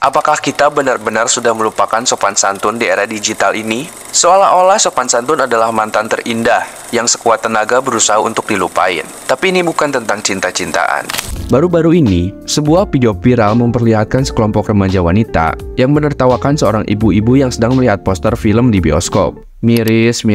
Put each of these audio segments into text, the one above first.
Apakah kita benar-benar sudah melupakan sopan santun di era digital ini? Seolah-olah sopan santun adalah mantan terindah yang sekuat tenaga berusaha untuk dilupain. Tapi ini bukan tentang cinta-cintaan. Baru-baru ini, sebuah video viral memperlihatkan sekelompok remaja wanita yang menertawakan seorang ibu-ibu yang sedang melihat poster film di bioskop. Miris.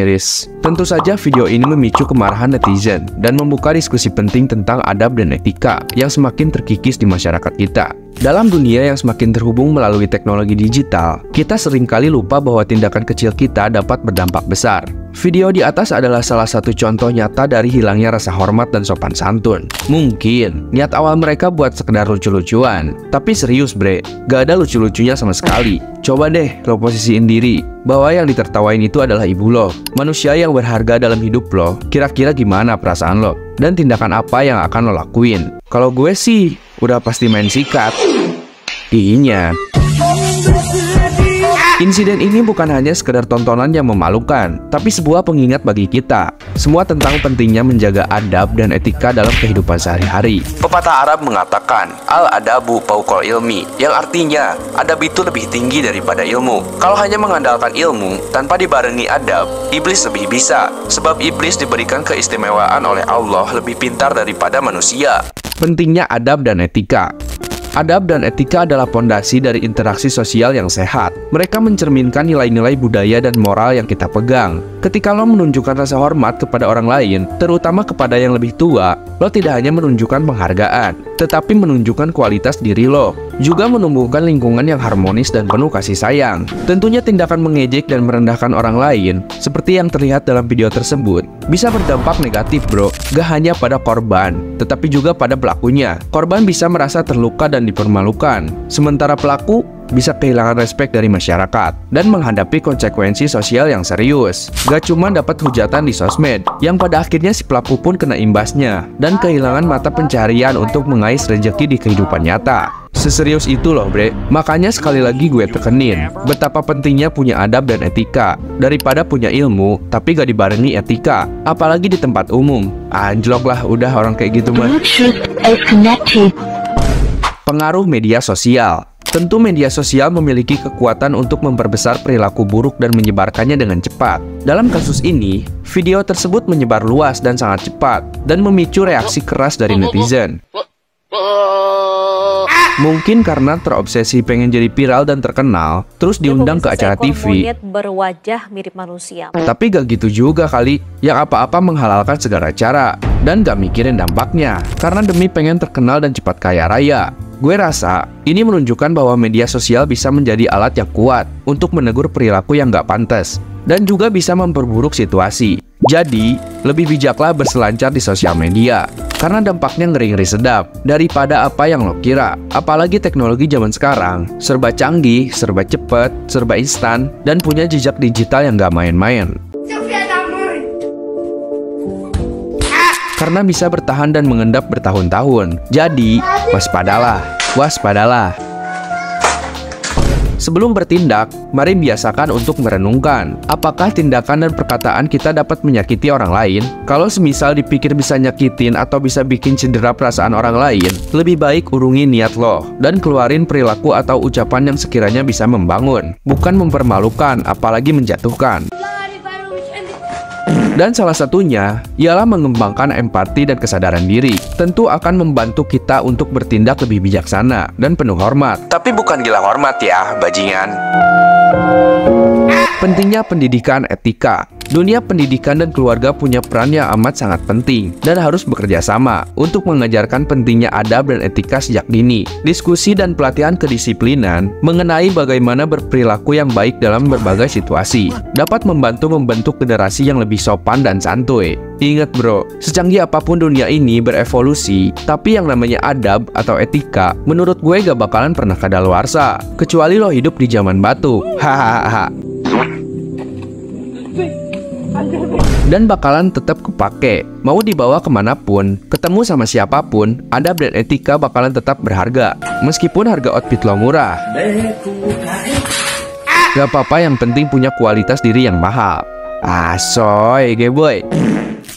Tentu saja video ini memicu kemarahan netizen dan membuka diskusi penting tentang adab dan etika yang semakin terkikis di masyarakat kita. Dalam dunia yang semakin terhubung melalui teknologi digital, kita seringkali lupa bahwa tindakan kecil kita dapat berdampak besar. Video di atas adalah salah satu contoh nyata dari hilangnya rasa hormat dan sopan santun. Mungkin niat awal mereka buat sekedar lucu-lucuan, tapi serius bre, gak ada lucu-lucunya sama sekali. Coba deh lo posisiin diri bahwa yang ditertawain itu adalah ibu lo, manusia yang berharga dalam hidup lo. Kira-kira gimana perasaan lo? Dan tindakan apa yang akan lo lakuin? Kalau gue sih udah pasti main sikat. Iya. Insiden ini bukan hanya sekedar tontonan yang memalukan, tapi sebuah pengingat bagi kita. Semua tentang pentingnya menjaga adab dan etika dalam kehidupan sehari-hari. Pepatah Arab mengatakan, al-adabu fauqal ilmi, yang artinya, adab itu lebih tinggi daripada ilmu. Kalau hanya mengandalkan ilmu, tanpa dibarengi adab, iblis lebih bisa. Sebab iblis diberikan keistimewaan oleh Allah lebih pintar daripada manusia. Pentingnya adab dan etika. Adab dan etika adalah pondasi dari interaksi sosial yang sehat. Mereka mencerminkan nilai-nilai budaya dan moral yang kita pegang. Ketika lo menunjukkan rasa hormat kepada orang lain, terutama kepada yang lebih tua, lo tidak hanya menunjukkan penghargaan, tetapi menunjukkan kualitas diri lo. Juga menumbuhkan lingkungan yang harmonis dan penuh kasih sayang. Tentunya tindakan mengejek dan merendahkan orang lain, seperti yang terlihat dalam video tersebut, bisa berdampak negatif bro. Gak hanya pada korban, tetapi juga pada pelakunya. Korban bisa merasa terluka dan dipermalukan, sementara pelaku bisa kehilangan respek dari masyarakat dan menghadapi konsekuensi sosial yang serius. Gak cuma dapat hujatan di sosmed, yang pada akhirnya si pelaku pun kena imbasnya dan kehilangan mata pencarian untuk mengais rezeki di kehidupan nyata. Seserius itu loh bre. Makanya sekali lagi gue tekenin betapa pentingnya punya adab dan etika daripada punya ilmu tapi gak dibarengi etika, apalagi di tempat umum. Anjlok lah udah orang kayak gitu mah. Pengaruh media sosial. Tentu media sosial memiliki kekuatan untuk memperbesar perilaku buruk dan menyebarkannya dengan cepat. Dalam kasus ini, video tersebut menyebar luas dan sangat cepat dan memicu reaksi keras dari netizen. Mungkin karena terobsesi pengen jadi viral dan terkenal, terus diundang ke acara TV. Berwajah mirip manusia. Tapi gak gitu juga kali, yang apa-apa menghalalkan segala cara dan gak mikirin dampaknya, karena demi pengen terkenal dan cepat kaya raya. Gue rasa ini menunjukkan bahwa media sosial bisa menjadi alat yang kuat untuk menegur perilaku yang gak pantas dan juga bisa memperburuk situasi. Jadi, lebih bijaklah berselancar di sosial media, karena dampaknya ngeri-ngeri sedap daripada apa yang lo kira. Apalagi teknologi zaman sekarang, serba canggih, serba cepet, serba instan, dan punya jejak digital yang gak main-main. Karena bisa bertahan dan mengendap bertahun-tahun. Jadi, waspadalah. Sebelum bertindak, mari biasakan untuk merenungkan. Apakah tindakan dan perkataan kita dapat menyakiti orang lain? Kalau semisal dipikir bisa nyakitin atau bisa bikin cedera perasaan orang lain, lebih baik urungi niat lo dan keluarin perilaku atau ucapan yang sekiranya bisa membangun, bukan mempermalukan, apalagi menjatuhkan. Dan salah satunya ialah mengembangkan empati dan kesadaran diri. Tentu akan membantu kita untuk bertindak lebih bijaksana dan penuh hormat. Tapi bukan gila hormat ya, bajingan. Pentingnya pendidikan etika. Dunia pendidikan dan keluarga punya peran yang amat sangat penting dan harus bekerja sama untuk mengajarkan pentingnya adab dan etika sejak dini. Diskusi dan pelatihan kedisiplinan mengenai bagaimana berperilaku yang baik dalam berbagai situasi dapat membantu membentuk generasi yang lebih sopan dan santuy. Ingat bro, secanggih apapun dunia ini berevolusi, tapi yang namanya adab atau etika menurut gue gak bakalan pernah kadaluarsa, kecuali lo hidup di zaman batu. Hahaha. Dan bakalan tetap kepake. Mau dibawa kemanapun, ketemu sama siapapun, adab dan etika bakalan tetap berharga. Meskipun harga outfit lo murah. Gak apa-apa, yang penting punya kualitas diri yang mahal. Asoy, boy.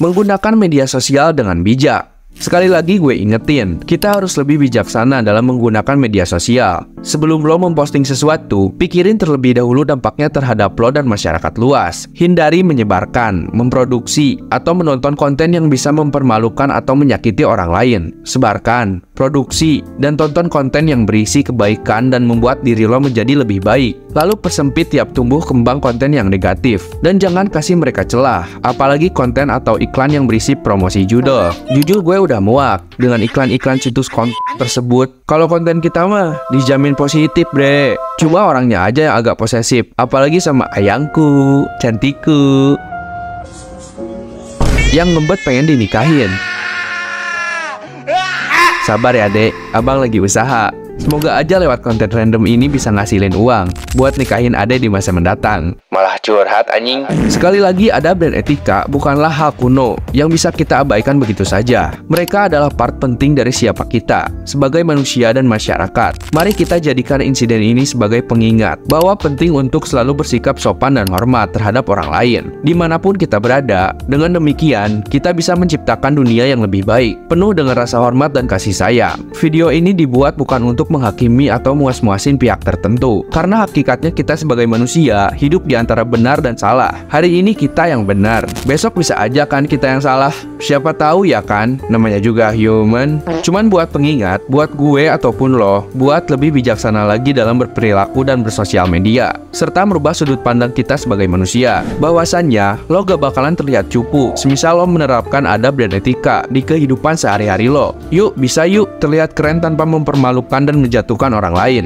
Menggunakan media sosial dengan bijak. Sekali lagi gue ingetin, kita harus lebih bijaksana dalam menggunakan media sosial. Sebelum lo memposting sesuatu, pikirin terlebih dahulu dampaknya terhadap lo dan masyarakat luas. Hindari menyebarkan, memproduksi, atau menonton konten yang bisa mempermalukan atau menyakiti orang lain. Sebarkan, produksi, dan tonton konten yang berisi kebaikan dan membuat diri lo menjadi lebih baik. Lalu persempit tiap tumbuh kembang konten yang negatif. Dan jangan kasih mereka celah, apalagi konten atau iklan yang berisi promosi judul. Jujur gue udah muak dengan iklan-iklan situs konten tersebut. Kalau konten kita mah dijamin positif, bre. Cuma orangnya aja yang agak posesif, apalagi sama ayangku, cantikku, yang ngebet pengen dinikahin. Sabar ya dek, abang lagi usaha. Semoga aja lewat konten random ini bisa ngasilin uang buat nikahin ade di masa mendatang. Malah curhat anjing. Sekali lagi, adab dan etika bukanlah hal kuno yang bisa kita abaikan begitu saja. Mereka adalah part penting dari siapa kita sebagai manusia dan masyarakat. Mari kita jadikan insiden ini sebagai pengingat bahwa penting untuk selalu bersikap sopan dan hormat terhadap orang lain dimanapun kita berada. Dengan demikian, kita bisa menciptakan dunia yang lebih baik, penuh dengan rasa hormat dan kasih sayang. Video ini dibuat bukan untuk menghakimi atau muas-muasin pihak tertentu, karena hakikatnya kita sebagai manusia hidup di antara benar dan salah. Hari ini kita yang benar, besok bisa aja kan kita yang salah. Siapa tahu ya kan, namanya juga human. Cuman buat pengingat, buat gue ataupun lo, buat lebih bijaksana lagi dalam berperilaku dan bersosial media, serta merubah sudut pandang kita sebagai manusia. Bahwasannya, lo gak bakalan terlihat cupu semisal lo menerapkan adab dan etika di kehidupan sehari-hari lo. Yuk, bisa yuk terlihat keren tanpa mempermalukan dan menjatuhkan orang lain.